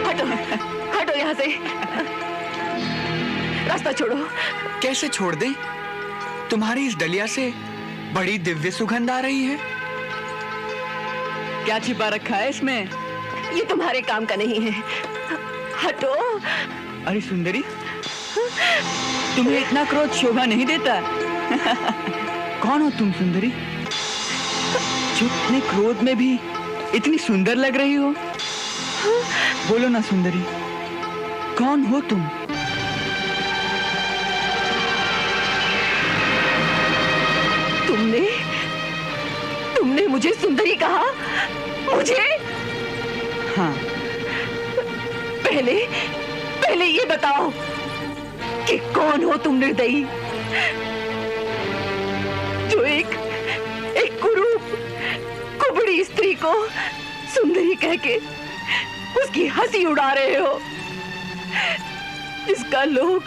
हटो, हटो यहाँ से। रास्ता छोड़ो। कैसे छोड़ दें? तुम्हारी इस डलिया से बड़ी दिव्य सुगंध आ रही है। क्या छिपा रखा है इसमें? ये तुम्हारे काम का नहीं है। हटो। अरे सुंदरी, तुम्हें इतना क्रोध शोभा नहीं देता। कौन हो तुम सुंदरी, जो इतने क्रोध में भी इतनी सुंदर लग रही हो? बोलो ना सुंदरी, कौन हो तुम? तुमने मुझे सुंदरी कहा? मुझे? हाँ। पहले ये बताओ कि कौन हो तुम निर्दयी, जो एक कुरूप कुबड़ी स्त्री को सुंदरी कह के उसकी हंसी उड़ा रहे हो, जिसका लोग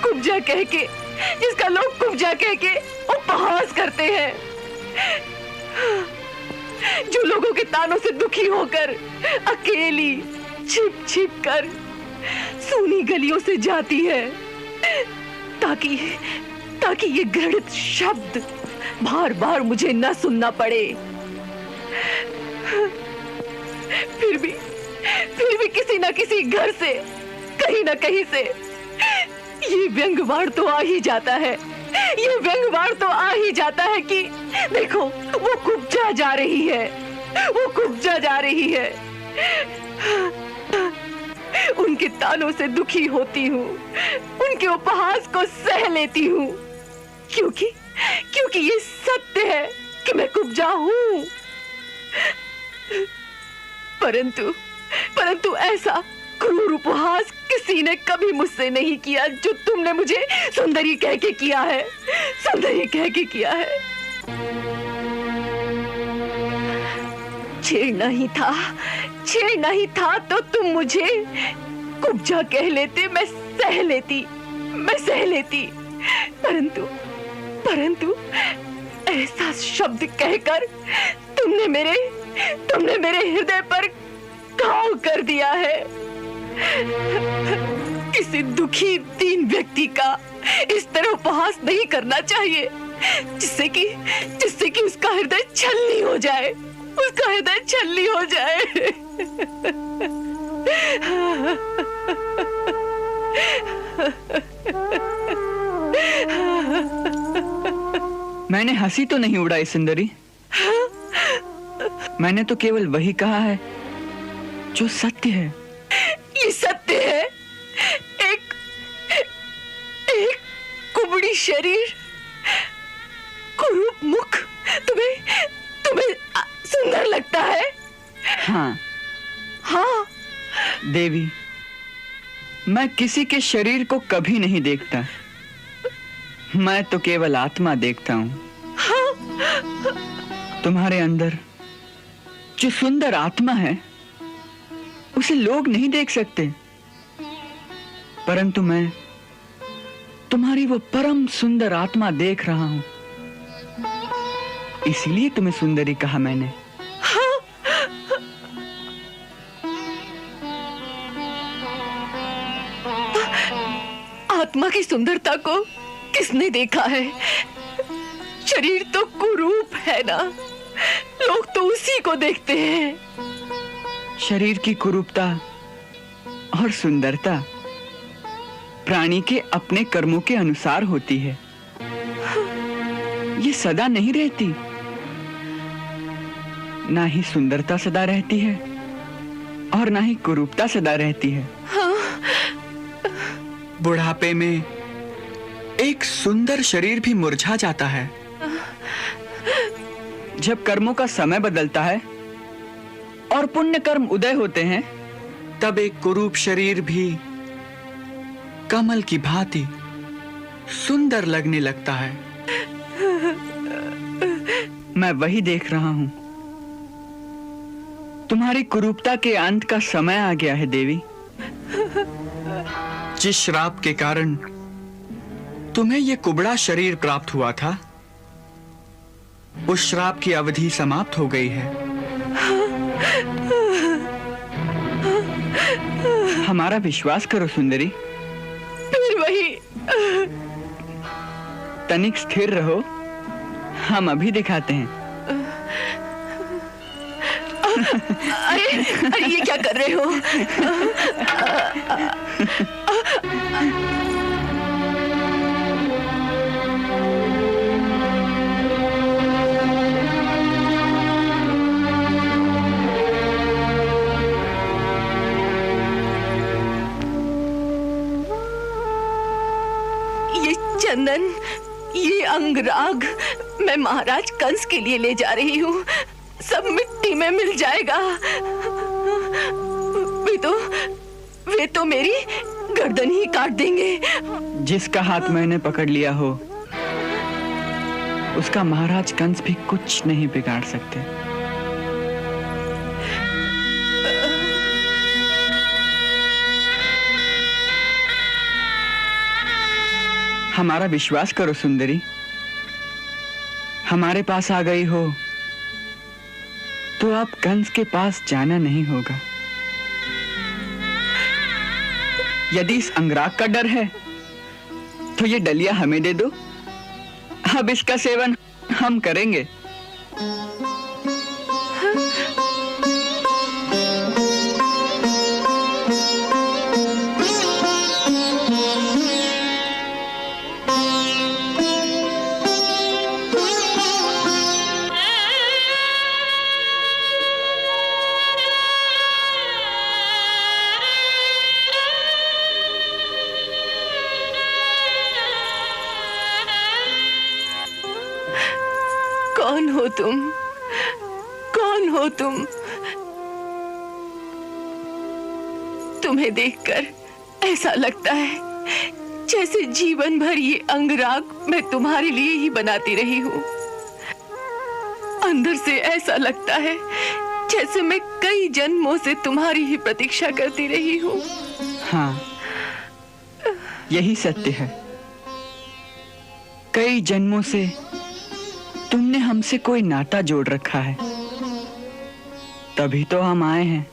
कुब्जा कह के उपहास करते हैं, जो लोगों के तानों से दुखी होकर अकेली छिप कर सूनी गलियों से जाती है, ताकि ये घृणित शब्द बार बार मुझे न सुनना पड़े। फिर भी किसी न किसी घर से, कहीं न कहीं से ये व्यंग्यवाड़ तो आ ही जाता है। ये व्यंग्यवाड़ तो आ ही जाता है कि देखो, वो कुब्जा जा रही है। उनके तानों से दुखी होती हूँ, उनके उपहास को सह लेती हूँ, क्योंकि ये सत्य है कि मैं कुब्जा हूँ। परंतु ऐसा क्रूर उपहास किसी ने कभी मुझसे नहीं किया जो तुमने मुझे सुंदरी कह के किया है। छेड़ना ही था तो तुम मुझे कुब्जा कह लेते, मैं सह लेती। परंतु ऐसा शब्द कहकर तुमने मेरे हृदय पर घाव कर दिया है। किसी दुखी दीन व्यक्ति का इस तरह उपहास नहीं करना चाहिए, जिससे कि उसका हृदय छलनी हो जाए। मैंने हंसी तो नहीं उड़ाई सुंदरी, मैंने तो केवल वही कहा है जो सत्य है। ये सत्य है। एक कुबड़ी शरीर, कुरूप मुख तुम्हें सुंदर लगता है? हाँ देवी, मैं किसी के शरीर को कभी नहीं देखता, मैं तो केवल आत्मा देखता हूँ। तुम्हारे अंदर जो सुंदर आत्मा है उसे लोग नहीं देख सकते, परंतु मैं तुम्हारी वो परम सुंदर आत्मा देख रहा हूं, इसलिए तुम्हें सुंदरी कहा मैंने। आत्मा की सुंदरता को किसने देखा है? शरीर तो कुरूप है ना, लोग तो उसी को देखते हैं। शरीर की कुरूपता और सुंदरता प्राणी के अपने कर्मों के अनुसार होती है, ये सदा नहीं रहती। ना ही सुंदरता सदा रहती है और ना ही कुरूपता सदा रहती है। बुढ़ापे में एक सुंदर शरीर भी मुरझा जाता है। जब कर्मों का समय बदलता है और पुण्य कर्म उदय होते हैं, तब एक कुरूप शरीर भी कमल की भांति सुंदर लगने लगता है। मैं वही देख रहा हूं। तुम्हारी कुरूपता के अंत का समय आ गया है देवी। जिस श्राप के कारण तुम्हें ये कुबड़ा शरीर प्राप्त हुआ था, उस श्राप की अवधि समाप्त हो गई है। हमारा विश्वास करो सुंदरी। फिर वही। तनिक स्थिर रहो, हम अभी दिखाते हैं। अरे ये क्या कर रहे हो? ये चंदन, ये अंगराग मैं महाराज कंस के लिए ले जा रही हूँ। सब मिट्टी में मिल जाएगा। वे तो मेरी गर्दन ही काट देंगे। जिसका हाथ मैंने पकड़ लिया हो, उसका महाराज कंस भी कुछ नहीं बिगाड़ सकते। हमारा विश्वास करो सुंदरी। हमारे पास आ गई हो तो आप कंस के पास जाना नहीं होगा। यदि इस अंगराग का डर है तो ये डलिया हमें दे दो, अब इसका सेवन हम करेंगे। कौन हो तुम? कौन हो तुम? तुम्हें देखकर ऐसा लगता है जैसे जीवन भर ये अंगराग मैं तुम्हारे लिए ही बनाती रही हूँ। अंदर से ऐसा लगता है जैसे मैं कई जन्मों से तुम्हारी ही प्रतीक्षा करती रही हूँ। हाँ, यही सत्य है। कई जन्मों से तुमने हमसे कोई नाता जोड़ रखा है, तभी तो हम आए हैं।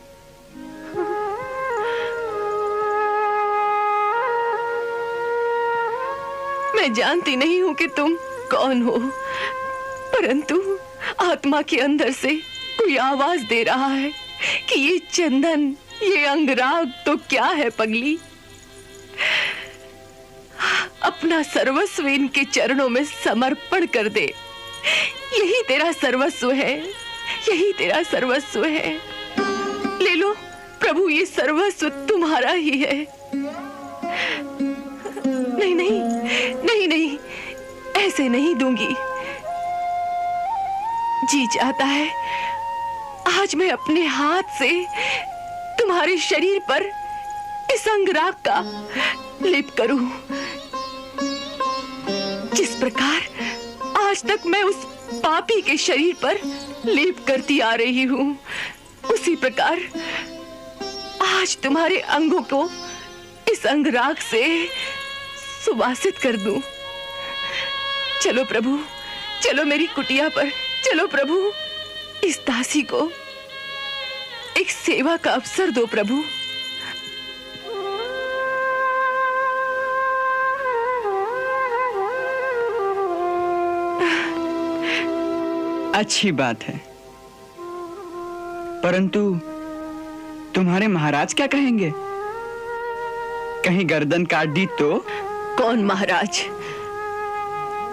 मैं जानती नहीं हूँ कि तुम कौन हो, परंतु आत्मा के अंदर से कोई आवाज दे रहा है कि ये चंदन, ये अंगराग तो क्या है पगली। अपना सर्वस्व इनके चरणों में समर्पण कर दे। यही तेरा सर्वस्व है, यही तेरा सर्वस्व है। ले लो प्रभु, ये सर्वस्व तुम्हारा ही है। नहीं नहीं नहीं नहीं, ऐसे नहीं दूंगी। जी चाहता है आज मैं अपने हाथ से तुम्हारे शरीर पर इस अंगराग का लेप करूं। जिस प्रकार आज तक मैं उस पापी के शरीर पर लेप करती आ रही हूँ, उसी प्रकार आज तुम्हारे अंगों को इस अंगराग से सुवासित कर दूं। चलो प्रभु, चलो मेरी कुटिया पर, चलो प्रभु। इस दासी को एक सेवा का अवसर दो प्रभु। अच्छी बात है, परंतु तुम्हारे महाराज क्या कहेंगे? कहीं गर्दन काट दी तो? कौन महाराज?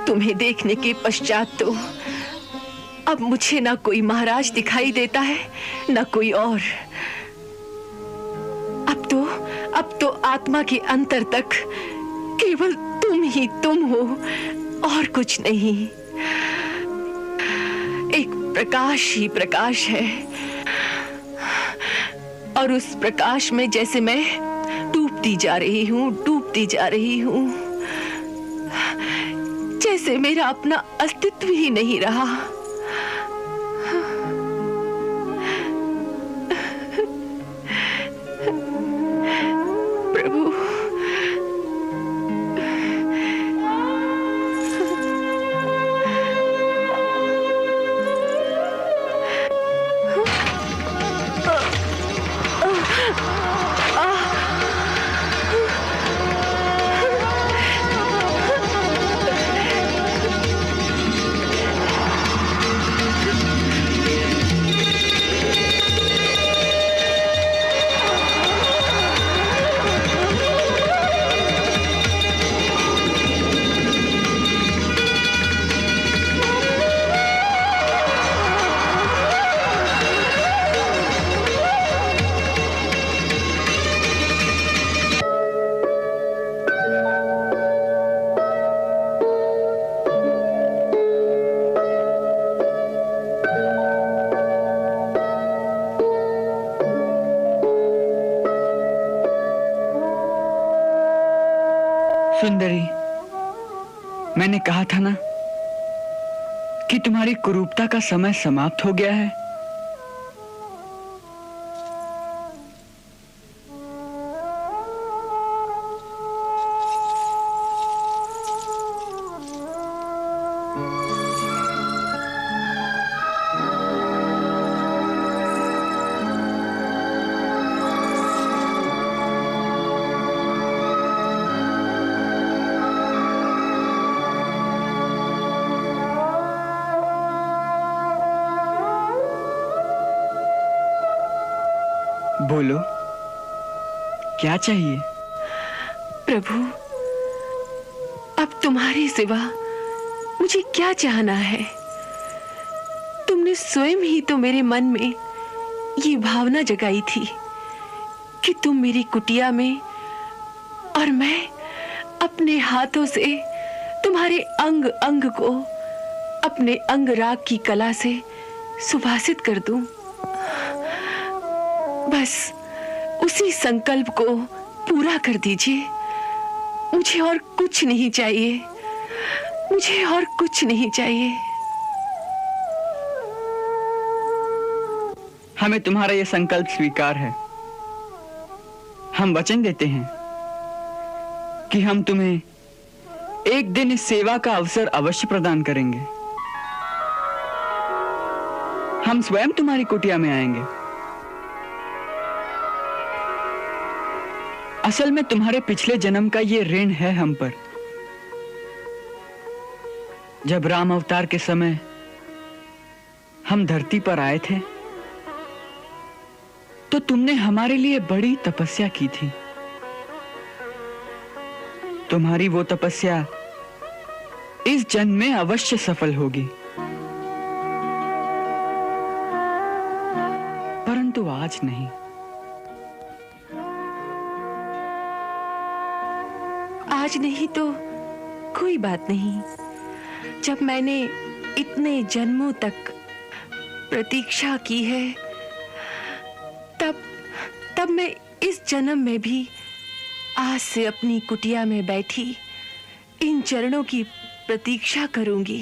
तुम्हें देखने के पश्चात तो अब मुझे ना कोई महाराज दिखाई देता है, ना कोई और। अब तो आत्मा के अंतर तक केवल तुम ही तुम हो और कुछ नहीं। एक प्रकाश ही प्रकाश है, और उस प्रकाश में जैसे मैं डूबती जा रही हूँ, डूबती जा रही हूँ, जैसे मेरा अपना अस्तित्व ही नहीं रहा। प्रभु, सुंदरी, मैंने कहा था ना कि तुम्हारी कुरूपता का समय समाप्त हो गया है। बोलो, क्या चाहिए? प्रभु, अब तुम्हारे सिवा मुझे क्या चाहना है? तुमने स्वयं ही तो मेरे मन में ये भावना जगाई थी कि तुम मेरी कुटिया में और मैं अपने हाथों से तुम्हारे अंग अंग को अपने अंग राग की कला से सुभाषित कर दूं। बस उसी संकल्प को पूरा कर दीजिए। मुझे और कुछ नहीं चाहिए, मुझे और कुछ नहीं चाहिए। हमें तुम्हारा यह संकल्प स्वीकार है। हम वचन देते हैं कि हम तुम्हें एक दिन इस सेवा का अवसर अवश्य प्रदान करेंगे। हम स्वयं तुम्हारी कुटिया में आएंगे। असल में तुम्हारे पिछले जन्म का ये ऋण है हम पर। जब राम अवतार के समय हम धरती पर आए थे तो तुमने हमारे लिए बड़ी तपस्या की थी। तुम्हारी वो तपस्या इस जन्म में अवश्य सफल होगी, परंतु आज नहीं। आज नहीं तो कोई बात नहीं। जब मैंने इतने जन्मों तक प्रतीक्षा की है, तब मैं इस जन्म में भी आज से अपनी कुटिया में बैठी इन चरणों की प्रतीक्षा करूंगी।